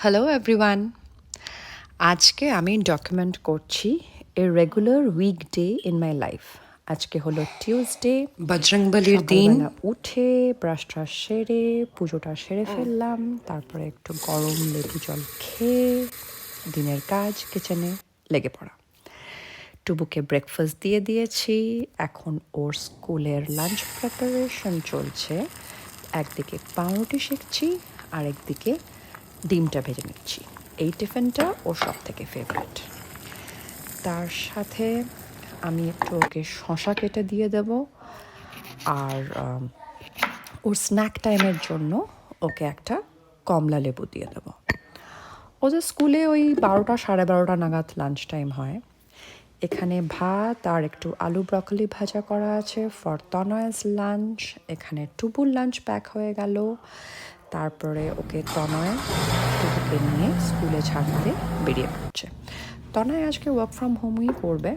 Hello everyone, আজকে আমি document করছি a regular weekday in my life. আজকে হলো টিউসডে, বজরংবলির দিন। উঠে ব্রাশ ট্রাশ সেরে পুজোটা সেরে ফেললাম, তারপরে একটু গরম লেবু জল খেয়ে দিনের কাজ কিচেনে লেগে পড়া। টুবুকে ব্রেকফাস্ট দিয়ে দিয়েছি, এখন ওর স্কুলের লাঞ্চ প্রিপারেশন চলছে। একদিকে পাউরুটি শেখছি আর একদিকে ডিমটা ভেজে নিচ্ছি। এই টিফিনটা ওর সব থেকে ফেভারিট। তার সাথে আমি একটু ওকে শশা কেটে দিয়ে দেব, আর ওর স্ন্যাক টাইমের জন্য ওকে একটা কমলা লেবু দিয়ে দেবো। ওদের স্কুলে ওই 12টা সাড়ে 12টা নাগাদ লাঞ্চ টাইম হয়। এখানে ভাত আর একটু আলু ব্রকলি ভাজা করা আছে ফর তনয়েস লাঞ্চ। এখানে টুবুর লাঞ্চ প্যাক হয়ে গেল। তারপরে ওকে তনয় টুবুকে নিয়ে স্কুলে ছাড়তে বেরিয়ে পড়ছে। তনয় আজকে ওয়ার্ক ফ্রম হোমই করবে,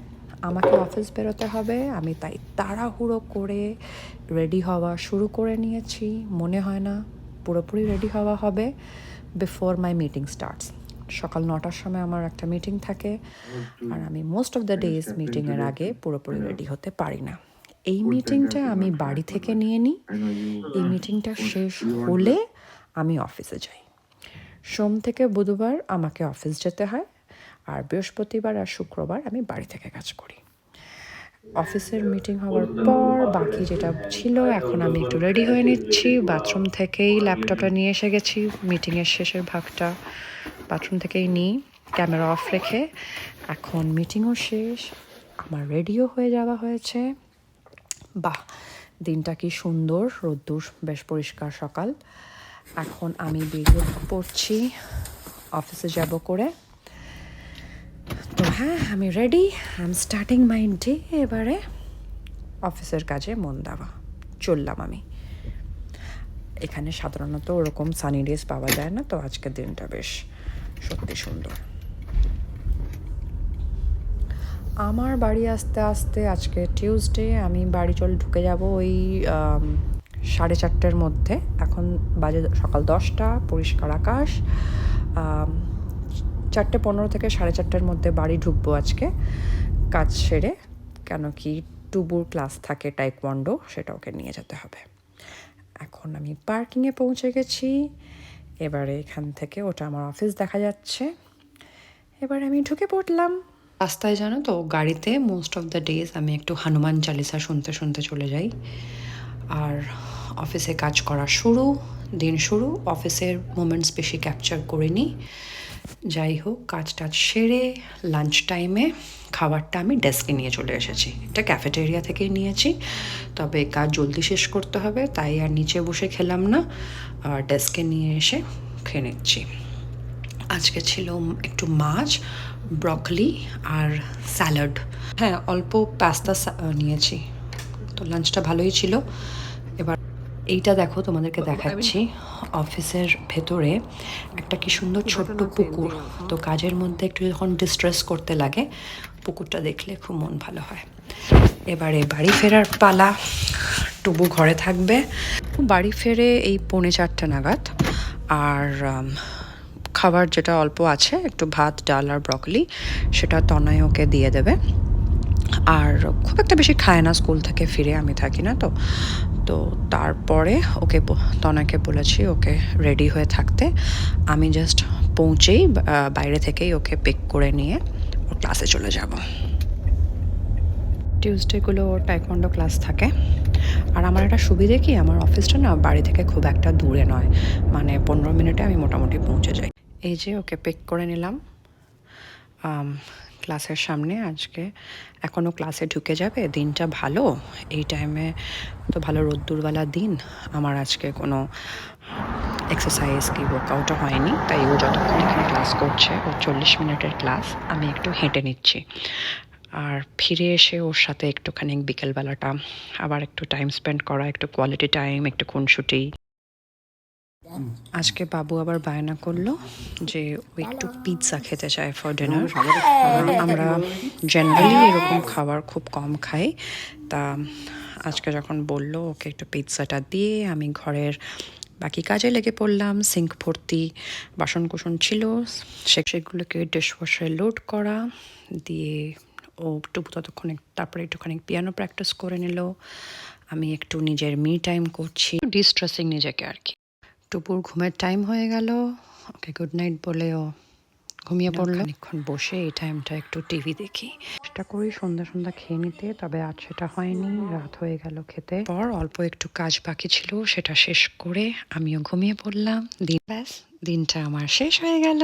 আমাকে অফিস বেরোতে হবে। আমি তাই তাড়াহুড়ো করে রেডি হওয়া শুরু করে নিয়েছি। মনে হয় না পুরোপুরি রেডি হওয়া হবে বিফোর মাই মিটিং স্টার্টস। সকাল 9টার সময় আমার একটা মিটিং থাকে, আর আমি মোস্ট অফ দ্য ডেজ মিটিংয়ের আগে পুরোপুরি রেডি হতে পারি না। এই মিটিংটা আমি বাড়ি থেকে নিয়ে নিই। এই মিটিংটা শেষ হলে আমি অফিসে যাই। সোম থেকে বুধবার আমাকে অফিস যেতে হয়, আর বৃহস্পতিবার আর শুক্রবার আমি বাড়ি থেকে কাজ করি। অফিসের মিটিং হওয়ার পর বাকি যেটা ছিল, এখন আমি একটু রেডি হয়ে নিচ্ছি। বাথরুম থেকেই ল্যাপটপটা নিয়ে এসে গেছি, মিটিংয়ের শেষের ভাগটা বাথরুম থেকেই নিই ক্যামেরা অফ রেখে। এখন মিটিংও শেষ, আমার রেডিও হয়ে যাওয়া হয়েছে। বাহ, দিনটা কি সুন্দর, রোদ্দুর বেশ পরিষ্কার সকাল। এখন আমি বেরিয়ে পড়ছি অফিসে যাব করে। তো হ্যাঁ, আমি ready, I am starting my day. এবারে অফিসের কাজে মন দেওয়া চললাম আমি। এখানে সাধারণত ওরকম সানি ডেজ পাওয়া যায় না, তো আজকের দিনটা বেশ সত্যি সুন্দর। আমার বাড়ি আসতে আসতে, আজকে টিউসডে, আমি বাড়ি ঢুকে যাব ওই 4:30টার মধ্যে। এখন বাজে সকাল 10টা, পরিষ্কার আকাশ। 4:15 থেকে 4:30টার মধ্যে বাড়ি ঢুকবো আজকে কাজ সেরে, কেন কি টুবুর ক্লাস থাকে টাইকওয়ান্ডো, সেটা ওকে নিয়ে যেতে হবে। এখন আমি পার্কিংয়ে পৌঁছে গেছি। এবারে এখান থেকে ওটা আমার অফিস দেখা যাচ্ছে। এবার আমি ঢুকে পড়লাম। রাস্তায় জানো তো, গাড়িতে মোস্ট অফ দ্য ডেজ আমি একটু হনুমান চালিসা শুনতে শুনতে চলে যাই। আর অফিসে কাজ করা শুরু, দিন শুরু, অফিসের মোমেন্টস বেশি ক্যাপচার করে নিই। যাই হোক, কাজ টাজ সেরে লাঞ্চ টাইমে খাবারটা আমি ডেস্কে নিয়ে চলে এসেছি। এটা ক্যাফেটেরিয়া থেকেই নিয়েছি, তবে কাজ জলদি শেষ করতে হবে তাই আর নিচে বসে খেলাম না, আর ডেস্কে নিয়ে এসে খেয়ে নিচ্ছি। আজকে ছিল একটু মাছ, ব্রকলি আর স্যালাড। হ্যাঁ, অল্প পাস্তা নিয়েছি। তো লাঞ্চটা ভালোই ছিল। এবার এইটা দেখো, তোমাদেরকে দেখাচ্ছি। অফিসের ভেতরে একটা কি সুন্দর ছোট্ট পুকুর। তো কাজের মধ্যে একটু যখন ডিস্ট্রেস করতে লাগে, পুকুরটা দেখলে খুব মন ভালো হয়। এবারে বাড়ি ফেরার পালা। টুবু ঘরে থাকবে। বাড়ি ফেরে এই 3:45 নাগাদ। আর খাবার যেটা অল্প আছে, একটু ভাত, ডাল আর ব্রকলি, সেটা তনয় ওকে দিয়ে দেবে। আর খুব একটা বেশি খায় না, স্কুল থেকে ফিরে, আমি থাকি না তো। তো তারপরে ওকে তনয়কে বলেছি ওকে রেডি হয়ে থাকতে। আমি জাস্ট পৌঁছেই বাইরে থেকেই ওকে পিক করে নিয়ে ওর ক্লাসে চলে যাব। টিউসডেগুলো ওর টাইকওয়ান্ডো ক্লাস থাকে। আর আমার একটা সুবিধে কি, আমার অফিসটা না বাড়ি থেকে খুব একটা দূরে নয়, মানে 15 মিনিটে আমি মোটামুটি পৌঁছে যাই। এই যে ওকে পিক করে নিলাম ক্লাসের সামনে। আজকে এখনও ক্লাসে ঢুকে যাবে। দিনটা ভালো, এই টাইমে তো ভালো রোদ্দুরওয়ালা দিন। আমার আজকে কোনো এক্সারসাইজ কি ওয়ার্কআউটও হয়নি, তাই ও যতক্ষণ এখানে ক্লাস করছে, ওর 40 মিনিটের ক্লাস, আমি একটু হেঁটে নিচ্ছি। আর ফিরে এসে ওর সাথে একটুখানি বিকেলবেলাটা আবার একটু টাইম স্পেন্ড করা, একটু কোয়ালিটি টাইম, একটু খুনসুটি। আজকে বাবু আবার বায়না করলো যে ও একটু পিৎজা খেতে চায় ফর ডিনার। আমরা জেনারেলি এরকম খাবার খুব কম খাই, তা আজকে যখন বললো ওকে একটু পিৎজাটা দিয়ে, আমি ঘরের বাকি কাজে লেগে পড়লাম। সিঙ্ক ভর্তি বাসনকোসন ছিল, সেগুলোকে ডিশওয়াশারে লোড করা, দিয়ে ও টুপু ততক্ষণে তারপরে একটুখানি পিয়ানো প্র্যাকটিস করে নিল। আমি একটু নিজের মি টাইম করছি, ডিস্ট্রেসিং নিজেকে আর কি। টুপুর ঘুমের টাইম হয়ে গেল, ওকে গুড নাইট বলেও ঘুমিয়ে পড়লো। খানিকক্ষণ বসে এই টাইমটা একটু টিভি দেখি, চেষ্টা করি সন্ধ্যা সন্ধ্যা খেয়ে নিতে, তবে আজ সেটা হয়নি, রাত হয়ে গেল খেতে। পর অল্প একটু কাজ বাকি ছিল, সেটা শেষ করে আমিও ঘুমিয়ে পড়লাম। ব্যাস, দিনটা আমার শেষ হয়ে গেল।